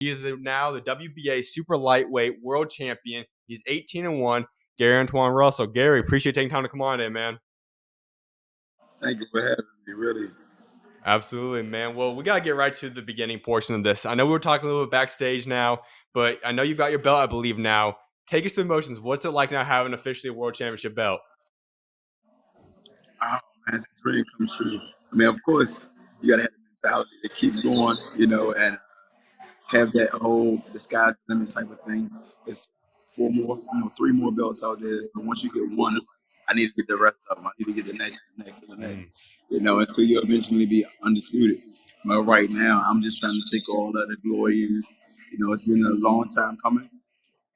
He is now the WBA super lightweight world champion. He's 18-1. Gary Antuanne Russell. Gary, appreciate taking time to come on in, man. Thank you for having me, really. Absolutely, man. Well, we got to get right to the beginning portion of this. I know we were talking a little bit backstage now, but I know you've got your belt, I believe, now. Take us to emotions. What's it like now having officially a world championship belt? Oh, man, it's a dream come true. I mean, of course, you got to have the mentality to keep going, and have that whole the sky's the limit type of thing. It's four more, three more belts out there. So once you get one, it's like, I need to get the rest of them. I need to get the next, the next, and the next. Until you eventually be undisputed. But right now, I'm just trying to take all of the glory in. It's been a long time coming.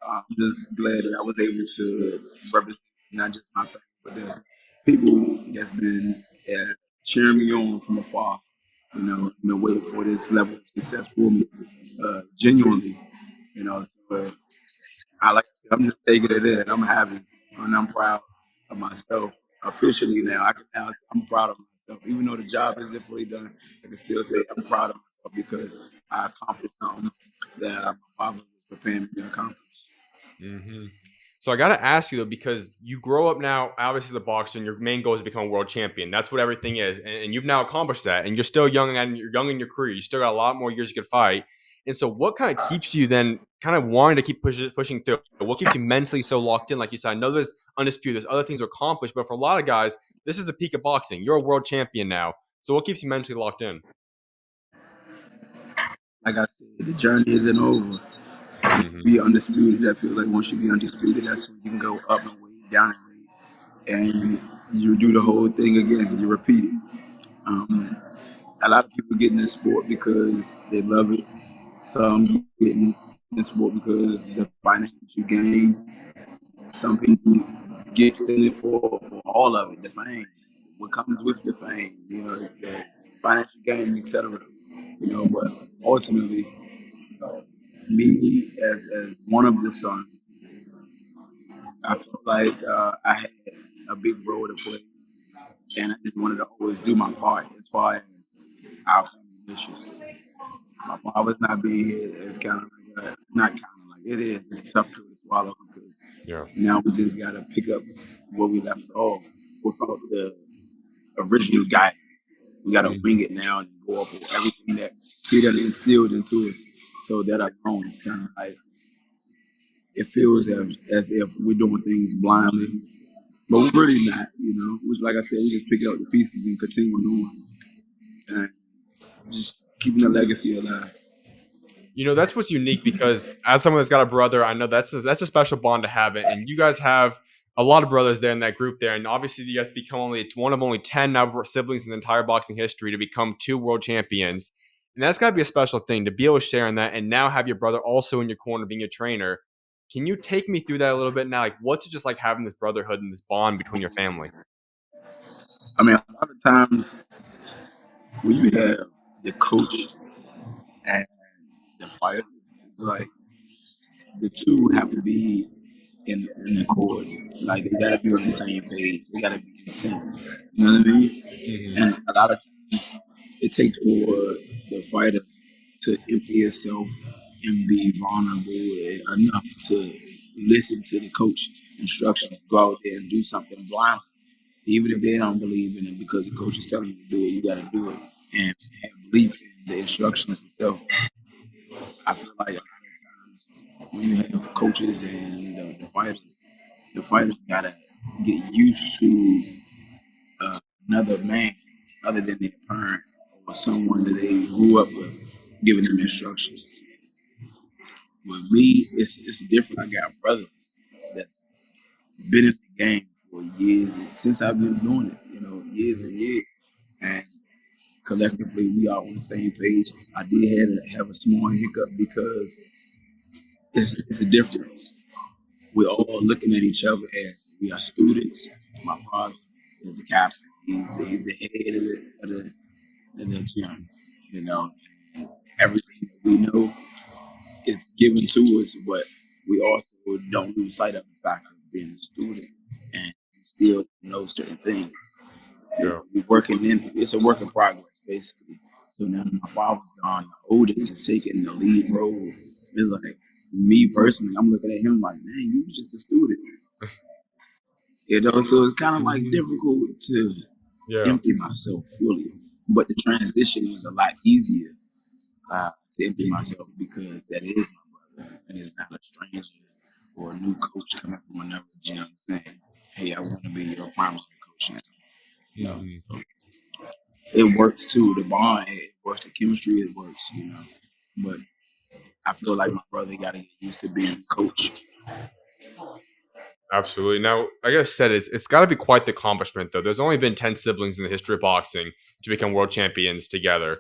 I'm just glad that I was able to represent not just my family, but the people that's been cheering me on from afar. Been waiting for this level of success for me, genuinely. So I like I said, I'm just taking it in. I'm happy and I'm proud of myself. Officially now, I'm proud of myself. Even though the job isn't fully done, I can still say I'm proud of myself because I accomplished something that my father was preparing me to accomplish. Mm-hmm. So I got to ask you, though, because you grow up now, obviously as a boxer, and your main goal is to become a world champion. That's what everything is. And you've now accomplished that. And you're still young, and you're young in your career. You still got a lot more years you could fight. And so what kind of keeps you then kind of wanting to keep pushing through? What keeps you mentally so locked in? Like you said, I know there's undisputed, there's other things to accomplish, but for a lot of guys, this is the peak of boxing. You're a world champion now. So what keeps you mentally locked in? Like I said, the journey isn't over. Mm-hmm. Be undisputed. I feel like once you be undisputed, that's when you can go up and weight, down and weight, and you do the whole thing again. You repeat it. Um, a lot of people get in this sport because they love it. Some get in this sport because the financial gain. Some people get in it for all of it, the fame, what comes with the fame, the financial gain, etc. But ultimately, me as one of the sons, I felt like I had a big role to play, and I just wanted to always do my part as far as our family mission. My father's not being here is kind of like not kind of like it is. It's a tough pill to swallow because Yeah. now we just got to pick up where we left off without the original guidance. We got to wing it now and go off with everything that he done instilled into us. So that alone is kind of like it feels as if we're doing things blindly, but we're really not. Which, like I said, we just pick up the pieces and continuing on and just keeping the legacy alive. That's what's unique because as someone that's got a brother, I know that's a special bond to have it. And you guys have a lot of brothers there in that group there. And obviously you guys become only one of only 10 now siblings in the entire boxing history to become two world champions. And that's got to be a special thing to be able to share in that and now have your brother also in your corner being a trainer. Can you take me through that a little bit now? Like, what's it just like having this brotherhood and this bond between your family? I mean, a lot of times when you have the coach and the fighter, it's like the two have to be in accordance. Like they gotta be on the same page. They gotta be in sync. You know what I mean? Mm-hmm. And a lot of times it takes for the fighter to empty himself and be vulnerable enough to listen to the coach instructions, go out there and do something blind. Even if they don't believe in it because the coach is telling you to do it, you gotta do it and have belief in the instructions itself. I feel like a lot of times when you have coaches and the fighters gotta get used to another man other than their parent or someone that they grew up with giving them instructions. With me, it's different. I got brothers that's been in the game for years and since I've been doing it, years and years. And collectively, we are on the same page. I did have a small hiccup because it's a difference. We're all looking at each other as we are students. My father is the captain. He's the head of the gym. You know, and everything that we know is given to us, but we also don't lose sight of the fact of being a student and we still know certain things. Yeah. We're working in. It's a work in progress, basically. So now that my father's gone, the oldest is taking the lead role. It's like me personally, I'm looking at him like, man, you was just a student. So it's kind of like Mhm. difficult to Yeah. empty myself fully. But the transition was a lot easier to empty myself because that is my brother and it's not a stranger or a new coach coming from another gym saying, hey, I want to be your primary coach now. Hmm. So it works too. The bond, it works. The chemistry, it works. But I feel like my brother got to get used to being a coach. Absolutely. Now, like I said, it's got to be quite the accomplishment, though. There's only been 10 siblings in the history of boxing to become world champions together.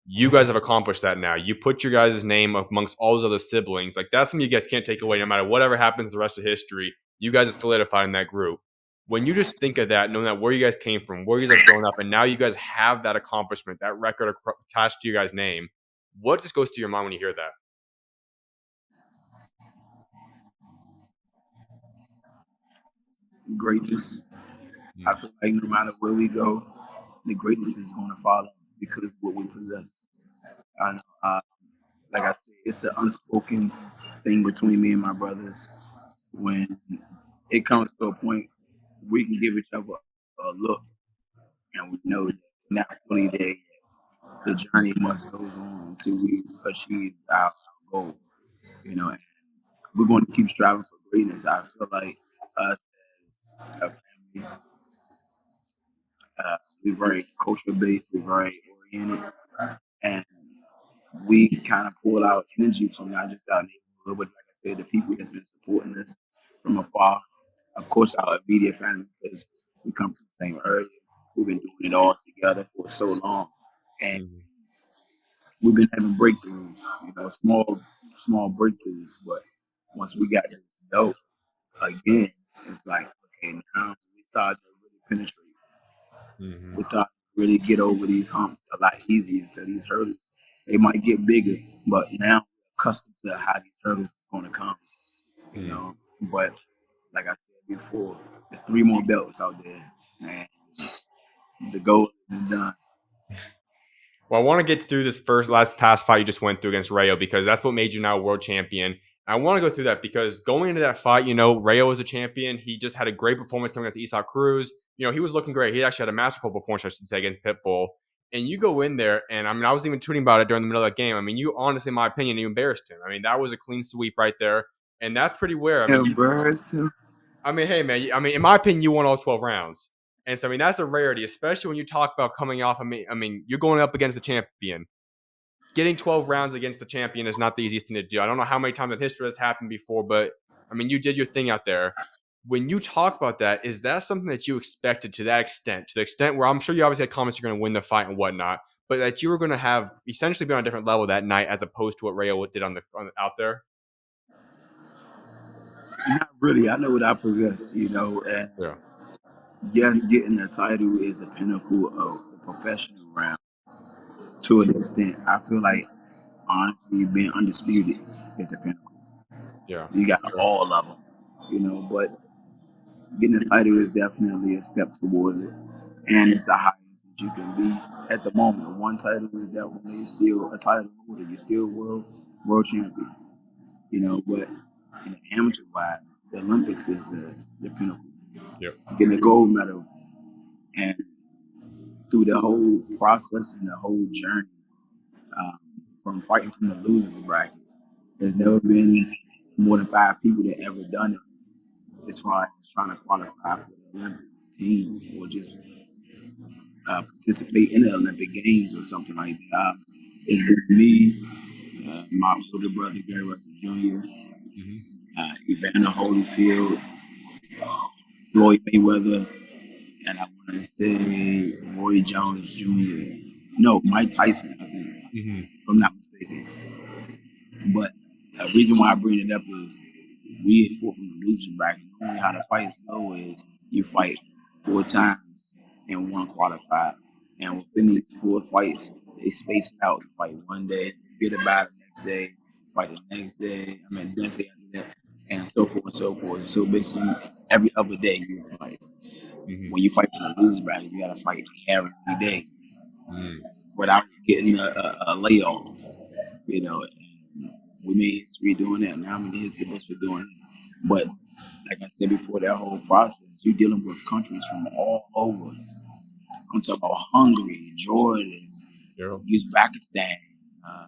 You guys have accomplished that now. You put your guys' name amongst all those other siblings. Like, that's something you guys can't take away no matter whatever happens the rest of history. You guys are solidified in that group. When you just think of that, knowing that where you guys came from, where you guys have grown up, and now you guys have that accomplishment, that record attached to your guys' name, what just goes through your mind when you hear that? Greatness. I Mm, feel like no matter where we go, the greatness is going to follow because of what we possess. And like I said, it's an unspoken thing between me and my brothers. When it comes to a point, we can give each other a look, and we know that we're not fully there yet. The journey must goes on until we achieve our goal. And we're going to keep striving for greatness. I feel like us as a family, we're very culture based, we're very oriented, and we kind of pull out energy from not just our neighborhood, but like I said, the people that's been supporting us from afar. Of course, our immediate family because we come from the same area. We've been doing it all together for so long, and mhm, we've been having breakthroughs. Small breakthroughs. But once we got this dope again, it's like okay, now we start to really penetrate. mhm, We start to really get over these humps a lot easier. So these hurdles, they might get bigger, but now we're accustomed to how these hurdles is going to come. You mhm. know, but like I said before, there's three more belts out there, and the goal isn't done. Well, I want to get through this last past fight you just went through against Rayo because that's what made you now a world champion. I want to go through that because going into that fight, Rayo was a champion. He just had a great performance coming against Isak Cruz. He was looking great. He actually had a masterful performance, I should say, against Pitbull. And you go in there, and I was even tweeting about it during the middle of that game. You honestly, in my opinion, you embarrassed him. That was a clean sweep right there, and that's pretty rare. Embarrassed him. Hey, man. In my opinion, you won all 12 rounds. And so, that's a rarity, especially when you talk about coming off. You're going up against the champion. Getting 12 rounds against the champion is not the easiest thing to do. I don't know how many times in history that's happened before, but you did your thing out there. When you talk about that, is that something that you expected to that extent? To the extent where I'm sure you obviously had comments you're going to win the fight and whatnot, but that you were going to have essentially been on a different level that night as opposed to what Rayo did out there? Not really. I know what I possess, and Yeah. yes, getting the title is a pinnacle of the professional round to an extent. I feel like honestly being undisputed is a pinnacle. Yeah. You got Sure. all of them, but getting the title is definitely a step towards it, and it's the highest that you can be at the moment. One title is definitely still a title holder. You're still world champion, but in the amateur wise, the Olympics is the pinnacle. Yep. Getting a gold medal and through the whole process and the whole journey um, from fighting from the losers bracket. There's never been more than 5 people that ever done it as far as trying to qualify for the Olympics team or just participate in the Olympic Games or something like that. It's been me, my older brother Gary Russell Jr., Hmm. Evander Holyfield, Floyd Mayweather, and I want to say Roy Jones Jr. No, Mike Tyson, I think, Hmm. if I'm not mistaken. But the reason why I bring it up is we fought from the loser bracket. Normally, how the fights go is you fight 4 times and one qualified. And within these 4 fights, they space it out. You fight one day, get it by the next day, fight the next day, the next day after that, and so forth and so forth. So basically, every other day you fight. Hmm. When you fight from the loser bracket, you got to fight every day. without getting a layoff. You know, and we made history doing that. Now I'm in the history books for doing it. But like I said before, that whole process, you're dealing with countries from all over. I'm talking about Hungary, Jordan, Yeah. Uzbekistan, uh,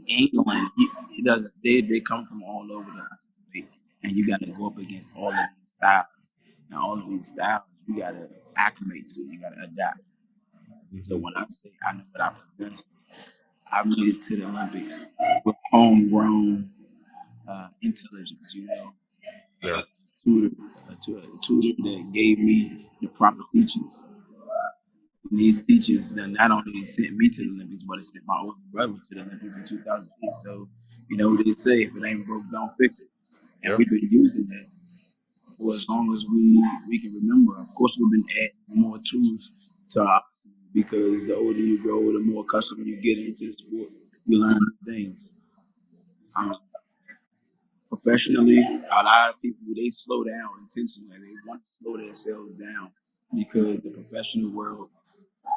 England. It doesn't. They come from all over to participate, and you got to go up against all of these styles. And all of these styles, you got to acclimate to. You got to adapt. So Hmm. when I say I know what I possess, I made it to the Olympics with homegrown intelligence. You know, Yeah. a tutor, a tutor that gave me the proper teachings. And these teachers that not only sent me to the Olympics, but it sent my older brother to the Olympics in 2008. So, you know what they say, if it ain't broke, don't fix it. And Yeah. we've been using that for as long as we can remember. Of course, we've been adding more tools to our arsenal because the older you grow, the more accustomed you get into the sport, you learn new things. Um, Professionally, a lot of people they slow down intentionally. They want to slow themselves down because the professional world,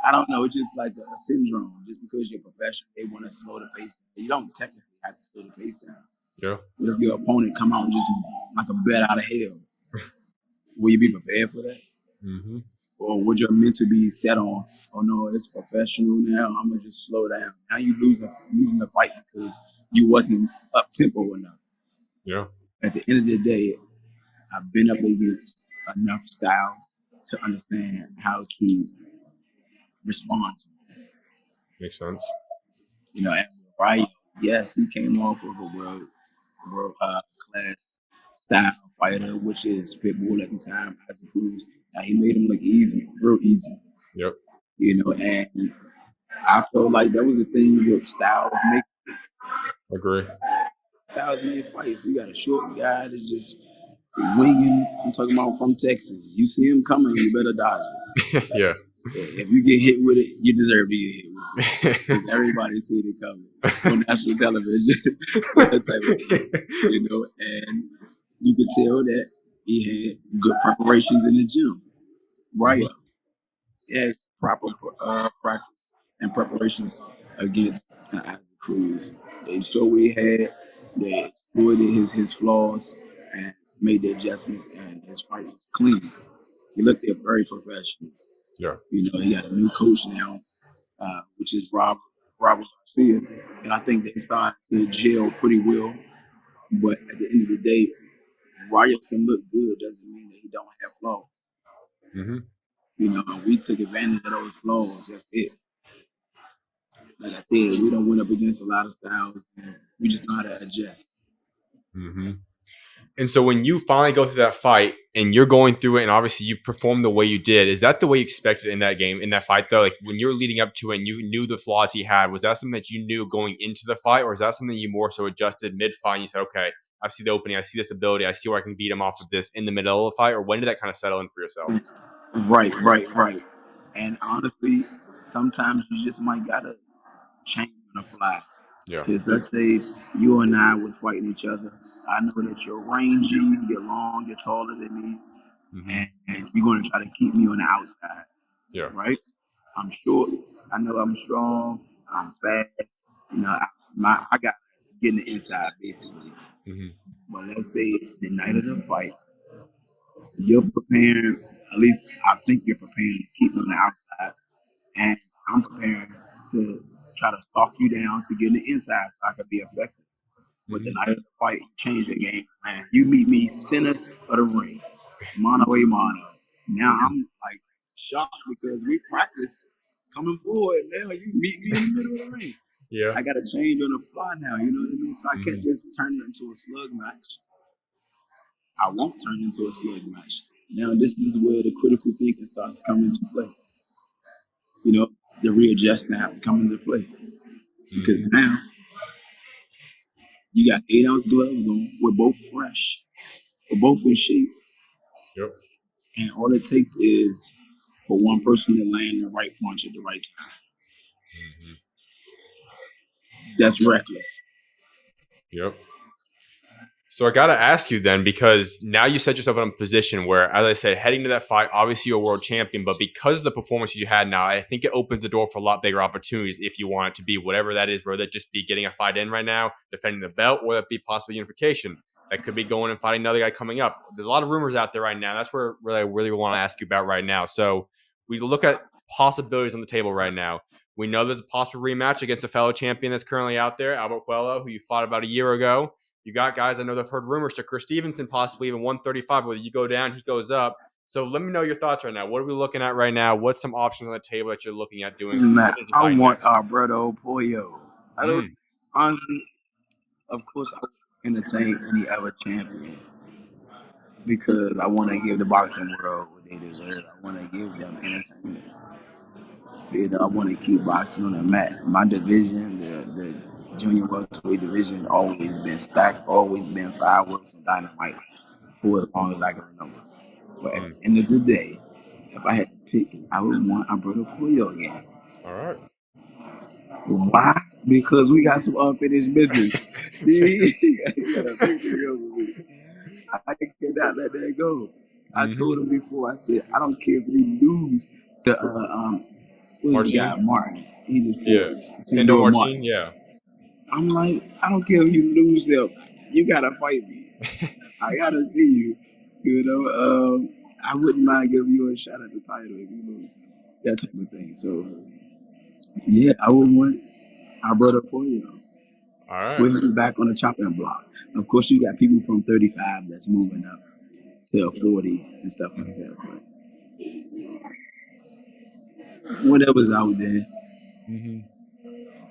I don't know, it's just like a syndrome. Just because you're professional, they want to slow the pace down. You don't technically have to slow the pace down. Yeah. What if your opponent come out and just like a bat out of hell? Will you be prepared for that? Hmm. Or would your mental be set on, oh no, it's professional now, I'm gonna just slow down. Now you losing the fight because you wasn't up tempo enough. Yeah. At the end of the day, I've been up against enough styles to understand how to respond to it. Makes sense. You know, and Rayo, yes, he came off of a world class style fighter, which is Pitbull at the time, as a Cruz. Now he made him look easy, real easy. Yep. You know, and I felt like that was a thing with Styles make fights. Agree. Styles made fights. You got a short guy that's just winging. I'm talking about from Texas. You see him coming, you better dodge it. Yeah. If you get hit with it, you deserve to get hit with it because everybody seen it coming on national television. That type of thing, you know. And you could tell that he had good preparations in the gym. Hmm. Rayo, he had proper practice and preparations against Isaac Cruz. They showed what he had. They exploited his flaws and made the adjustments, and his fight was clean. He looked there very professional. Yeah. You know, he got a new coach now, which is Robert Garcia, and I think they started to gel pretty well. But at the end of the day, Rayo can look good doesn't mean that he don't have flaws. Hmm. You know, and we took advantage of those flaws. That's it. Like I said, we don't went up against a lot of styles, and we just know how to adjust. Hmm. And so when you finally go through that fight and you're going through it, and obviously you perform the way you did, is that the way you expected in that game, in that fight though? Like when you were leading up to it and you knew the flaws he had, was that something that you knew going into the fight, or is that something you more so adjusted mid fight and you said, okay, I see the opening, I see this ability, I see where I can beat him off of this in the middle of the fight, or when did that kind of settle in for yourself? Right. And honestly, sometimes you just might gotta change on the fly. Yeah. Because let's say you and I was fighting each other. I know that you're rangy, you're long, you're taller than me, Hmm. and you're going to try to keep me on the outside, Yeah. right? I'm short. I know I'm strong. I'm fast. You know, I got to get in the inside basically. Hmm. But let's say the night of the fight, you're preparing. At least I think you're preparing to keep me on the outside, and I'm preparing to try to stalk you down to get in the inside so I can be effective. But the Hmm. night of the fight, change the game plan. You meet me center of the ring, mano a mano. Now Hmm. I'm like shocked because we practice coming forward. Now you meet me in the middle of the ring. Yeah. I got to change on the fly now. You know what I mean? So I can't Hmm. just turn it into a slug match. I won't turn it into a slug match. Now this is where the critical thinking starts to come into play. You know, the readjusting have to come into play because Hmm. now you got 8 ounce gloves on. We're both fresh. We're both in shape. Yep. And all it takes is for one person to land the right punch at the right time. Hmm. That's reckless. Yep. So I got to ask you then, because now you set yourself in a position where, as I said, heading to that fight, obviously you're a world champion, but because of the performance you had now, I think it opens the door for a lot bigger opportunities if you want it to be whatever that is, whether that just be getting a fight in right now, defending the belt, or that be possible unification. That could be going and fighting another guy coming up. There's a lot of rumors out there right now. That's where I really want to ask you about right now. So we look at possibilities on the table right now. We know there's a possible rematch against a fellow champion that's currently out there, Albert Puello, who you fought about a year ago. You got guys I know that have heard rumors to Chris Stevenson, possibly even 135, whether you go down, he goes up. So let me know your thoughts right now. What are we looking at right now? What's some options on the table that you're looking at doing? Man, What is I fighting want next? our brother Puello. I don't Mm, honestly, of course, I would entertain any other champion because I want to give the boxing world what they deserve. I want to give them entertainment. You know, I want to keep boxing on the mat. My division, the junior welterweight division, always been stacked, always been fireworks and dynamite for as long as I can remember. But at mm. the end of the day, if I had to pick, I would want Alberto Puello again. All right. Why? Because we got some unfinished business. He got a victory over me. I cannot let that go. I Mm-hmm. told him before. I said, I don't care if you lose to what's the guy Martine? Martin. He just Yeah. fought Sandor Sandor Martine? Martin. Yeah. I'm like, I don't care if you lose them. You gotta fight me. I gotta see you. You know, I wouldn't mind giving you a shot at the title if you lose. That type of thing. So yeah, I would want our brother Poyo. All right. Put him back on the chopping block. Of course, you got people from 35 that's moving up to 40 and stuff like that. But whatever's out there, Mm-hmm.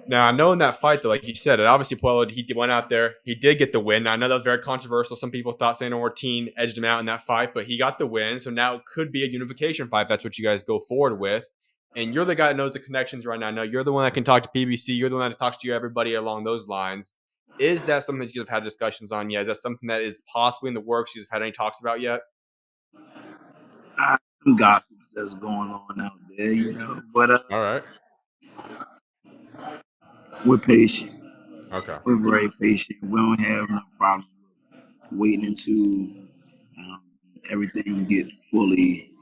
Now, I know in that fight, though, like you said, it obviously Puello, he went out there. He did get the win. Now, I know that was very controversial. Some people thought Sandor Martin edged him out in that fight, but he got the win. So now it could be a unification fight. That's what you guys go forward with. And you're the guy that knows the connections right now. I know you're the one that can talk to PBC. You're the one that talks to everybody along those lines. Is that something that you have had discussions on yet? Is that something that is possibly in the works you've had any talks about yet? some gossips that's going on out there, you know. But All right. we're patient. Okay. We're very patient. We don't have no problem with waiting until um, everything gets fully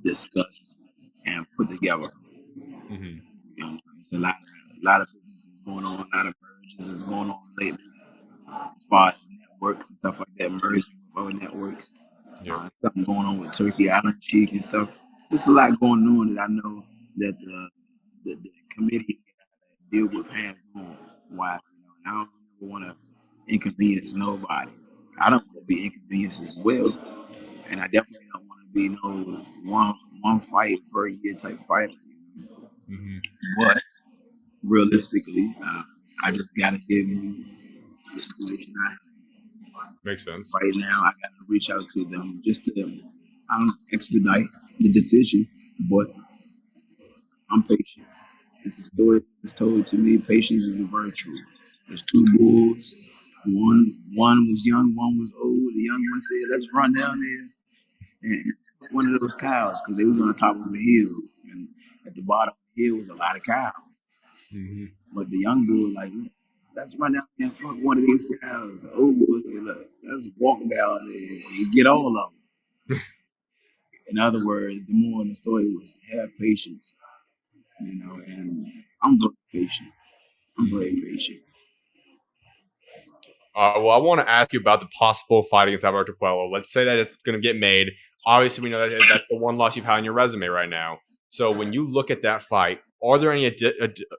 discussed and put together. Mm-hmm. You know, it's a lot of businesses going on, a lot of mergers is going on lately as far as networks and stuff like that, merging with other networks. Yeah. Something going on with Turkey Island Cheek and stuff. There's a lot going on that I know that the committee deal with hands on wise, you know, and I don't ever want to inconvenience nobody. I don't want to be inconvenienced as well, and I definitely don't want to be no one fight per year type fighter. Mm-hmm. But realistically, I just gotta give you the information I have. Makes sense. Right now. I gotta reach out to them just to expedite the decision. But I'm patient. It's a story that's told to me. Patience is a virtue. There's two bulls. One was young, one was old. The young one said, "Let's run down there and one of those cows," because they was on the top of a hill, and at the bottom of the hill was a lot of cows. Mm-hmm. But the young bull like, "Let's run down there and fuck one of these cows." The old bull said, "Look, let's walk down there and get all of them." In other words, the moral of the story was have patience, you know, and I'm very patient. I'm very patient. Well, I want to ask you about the possible fight against Alberto Puello. Let's say that it's going to get made. Obviously, we know that that's the one loss you've had on your resume right now. So when you look at that fight, are there any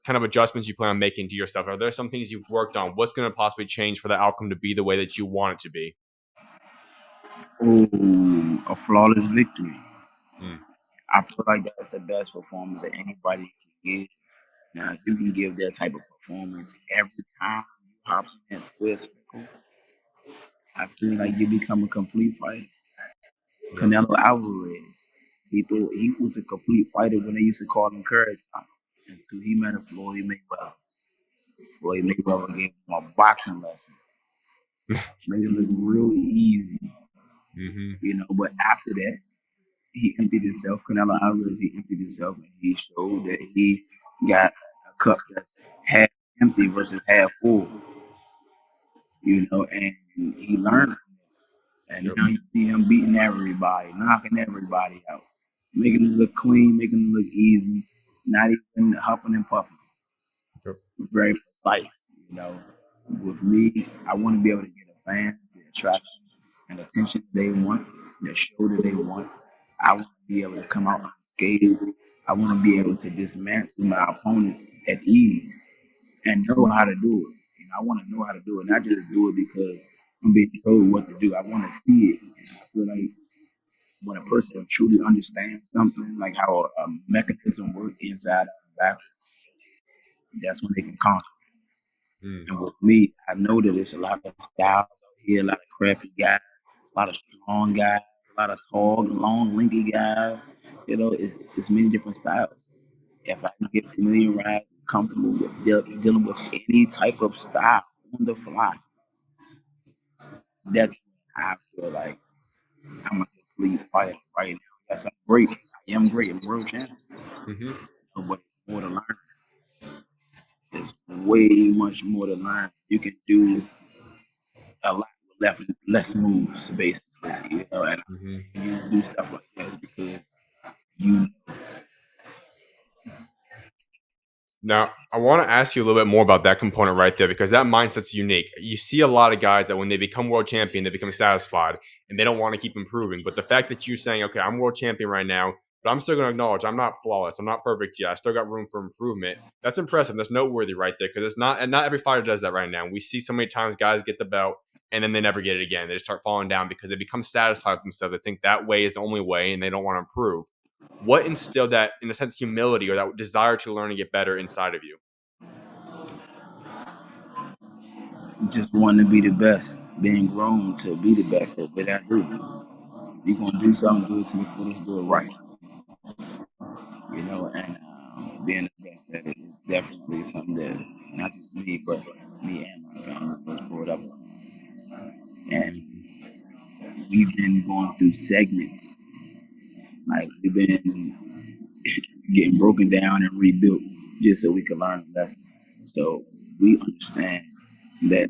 kind of adjustments you plan on making to yourself? Are there some things you've worked on? What's going to possibly change for the outcome to be the way that you want it to be? Oh, a flawless victory. Mm, I feel like that's the best performance that anybody can give. Now, if you can give that type of performance every time you hop in that square circle, I feel like you become a complete fighter. yep. Canelo Alvarez, he thought he was a complete fighter when they used to call him Curry Time until he met a Floyd Mayweather. Floyd Mayweather gave him a boxing lesson, made him look real easy, Mm-hmm. you know. But after that, he emptied himself. Canelo Alvarez, he emptied himself, and he showed that he got a cup that's half empty versus half full, you know. And and he learned from it. And Yep. now you see him beating everybody, knocking everybody out, making it look clean, making it look easy, not even huffing and puffing. Yep. Very precise. With me, I want to be able to get the fans the attraction and attention they want, the show that they want. I want to be able to come out unscathed. I want to be able to dismantle my opponents at ease and know how to do it. I want to know how to do it, not just do it because I'm being told what to do. I want to see it. And I feel like when a person truly understands something, like how a mechanism works inside and backwards, that's when they can conquer. Mm. And with me, I know that there's a lot of styles out here, a lot of crappy guys, a lot of strong guys, a lot of tall, long, lanky guys. It's many different styles. If I can get familiarized and comfortable with dealing with any type of style on the fly, that's when I feel like I'm a complete fighter right now. Yes, I'm great. I am great. I'm world champion. Mm-hmm. But it's more to learn. There's way much more to learn. You can do a lot with less moves, basically. And Mm-hmm. when you do stuff like that, it's because you Now, I want to ask you a little bit more about that component right there because that mindset's unique. You see a lot of guys that when they become world champion, they become satisfied and they don't want to keep improving. But the fact that you're saying, okay, I'm world champion right now, but I'm still going to acknowledge I'm not flawless. I'm not perfect yet. I still got room for improvement. That's impressive. That's noteworthy right there because it's not, and not every fighter does that right now. We see so many times guys get the belt and then they never get it again. They just start falling down because they become satisfied with themselves. They think that way is the only way and they don't want to improve. What instilled that, in a sense, humility or that desire to learn and get better inside of you? just want to be the best, being grown to be the best at what I do. If you're going to do something, do it to me for let's do it right. And being the best at it is definitely something that not just me, but me and my family was brought up on. And Mhm. we've been going through segments, like we've been getting broken down and rebuilt just so we can learn a lesson. So we understand that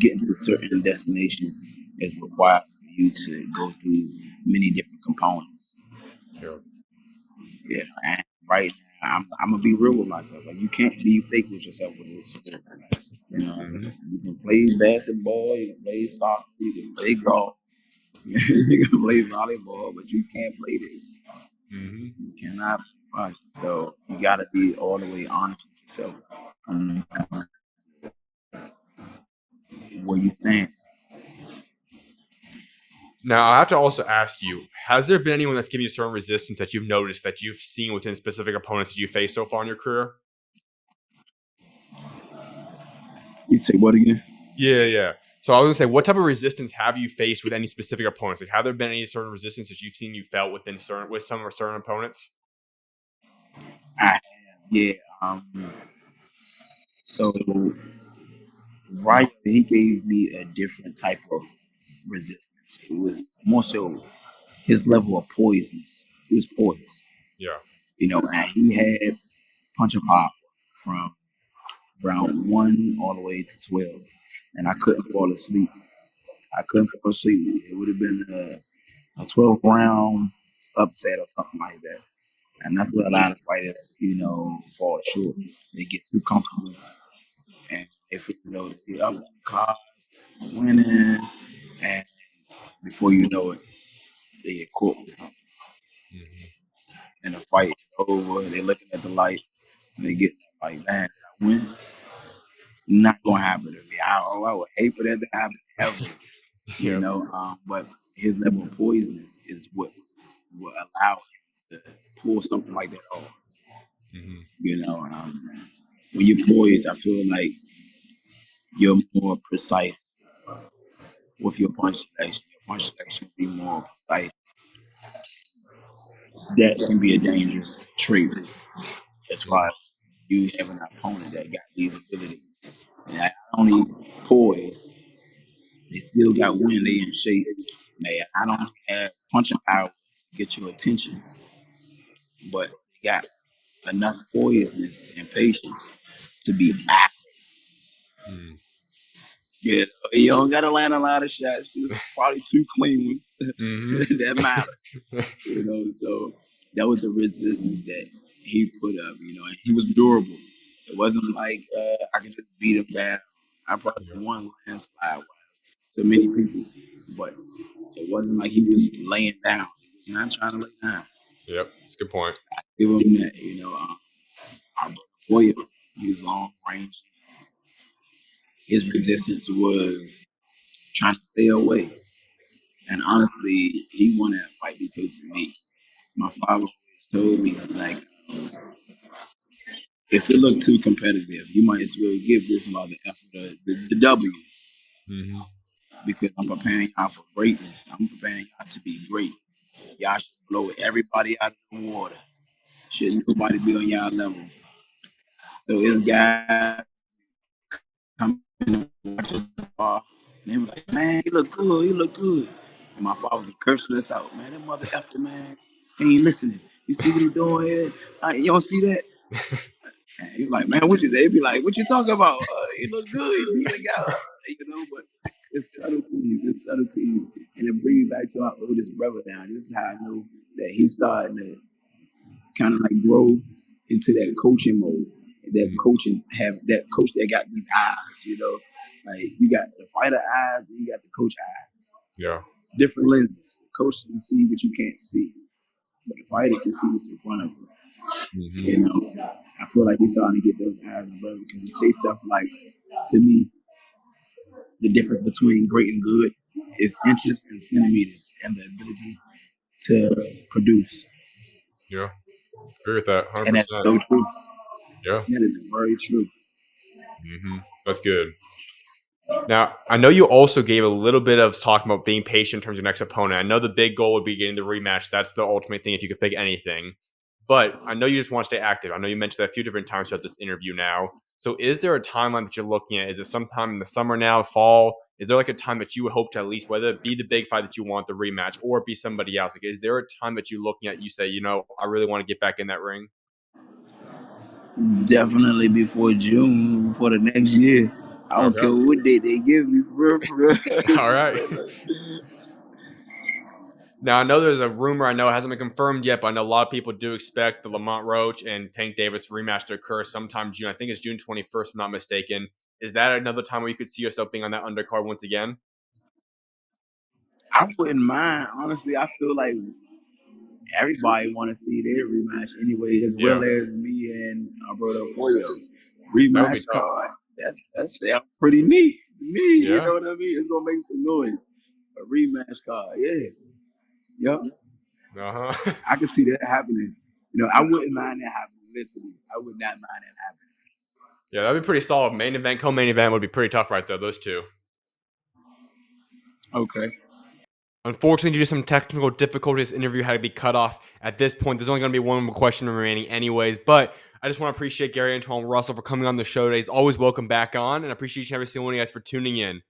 getting to certain destinations is required for you to go through many different components. Yeah. Yeah, and right now I'm gonna be real with myself. Like you can't be fake with yourself with this sport. Mhm. You can play basketball, you can play soccer, you can play golf, you can play volleyball, but you can't play this. Mhm. You cannot play this. So you gotta be all the way honest with yourself on where you stand. Now, I have to also ask you: has there been anyone that's given you certain resistance that you've noticed that you've seen within specific opponents that you faced so far in your career? You say what again? Yeah, yeah. So I was gonna say, what type of resistance have you faced with any specific opponents? Like, have there been any certain resistance that you've seen you felt within certain with some or certain opponents? I, yeah. So Rayo, he gave me a different type of resistance. It was more so his level of poisons. He was poised, Yeah. and he had punch and power from round one all the way to 12, and I couldn't fall asleep. I couldn't fall asleep. It would have been a 12 round upset or something like that. And that's what a lot of fighters, fall short. They get too comfortable and if they up cars, winning, and before you know it, they get caught with something. Mhm. And the fight is over. They're looking at the lights, and they get like, "Man, did I win?" Not gonna happen to me. I would hate for that to happen ever. Yep. But his level of poisonous is what will allow him to pull something like that off. Mhm. When you're poised, I feel like you're more precise with your punch selection. Your punch selection will be more precise. That can be a dangerous trait as far Mhm. as you have an opponent that got these abilities. And not only poise, they still got wind, they in shape. They not only have punching power to get your attention, but they got enough poisoness and patience to be active. Mhm. Yeah, you don't got to land a lot of shots. Just probably 2 clean ones Mm-hmm. that matter. So that was the resistance that he put up. And he was durable. It wasn't like I could just beat him down. I probably Yeah. won landslide wise to many people, but it wasn't like he was laying down. He was not trying to lay down. Yep. That's a good point. Give him that. Our brother Puello, he was long range. His resistance was trying to stay away. And honestly, he won that fight because of me. My father always told me, like, if it looked too competitive, you might as well give this mother effort the W Mm-hmm. because I'm preparing y'all for greatness. I'm preparing y'all to be great. Y'all should blow everybody out of the water. Shouldn't nobody be on y'all level. So this guy come in and watch us and they were like, man, he look good, he look good. And my father be cursing us out, man. That mother effer, man. He ain't listening. You see what he doing here? You don't see that? And he was like, man, they be like, what you talking about? He look good, he beat the guy up, but it's subtleties. And it brings me back to our oldest brother now. This is how I know that he's starting to kind of like grow into that coaching mode. That Mm-hmm. coach that got these eyes. Like you got the fighter eyes, and you got the coach eyes. Yeah. Different lenses. The coach can see what you can't see, but the fighter can see what's in front of him. Mm-hmm. I feel like he's starting to get those eyes, brother, because he say stuff like, to me, the difference between great and good is inches and centimeters, and the ability to produce. Yeah. Agree with that. And that's 100%. so true. Yeah. That is very true. Mm-hmm. That's good. Now, I know you also gave a little bit of talking about being patient in terms of your next opponent. I know the big goal would be getting the rematch. That's the ultimate thing if you could pick anything. But I know you just want to stay active. I know you mentioned that a few different times throughout this interview now. So is there a timeline that you're looking at? Is it sometime in the summer now, fall? Is there like a time that you would hope to at least, whether it be the big fight that you want, the rematch, or it be somebody else? Like, is there a time that you're looking at, you say, I really want to get back in that ring? Definitely before June, before the next year. I don't Okay. care what date they give me, for real. All right. Now, I know there's a rumor. I know it hasn't been confirmed yet, but I know a lot of people do expect the Lamont Roach and Tank Davis rematch to occur sometime June. I think it's June 21st, if I'm not mistaken. Is that another time where you could see yourself being on that undercard once again? I wouldn't mind. Honestly, I feel like everybody want to see their rematch anyway, as Yeah, well as me and our brother Puello. that would be Rematch tough. card. That's pretty neat. Me, you Yeah. know what I mean? It's gonna make some noise. A rematch card, yeah. Yep. Uh huh. I can see that happening. I wouldn't mind that happening, literally. I would not mind that happening. Yeah, that'd be pretty solid. Main event, co-main event would be pretty tough right there. Those two. Okay. Unfortunately, due to some technical difficulties, this interview had to be cut off at this point. There's only going to be one more question remaining, anyways. But I just want to appreciate Gary Antuanne Russell for coming on the show today. He's always welcome back on, and I appreciate each and every single one of you guys for tuning in.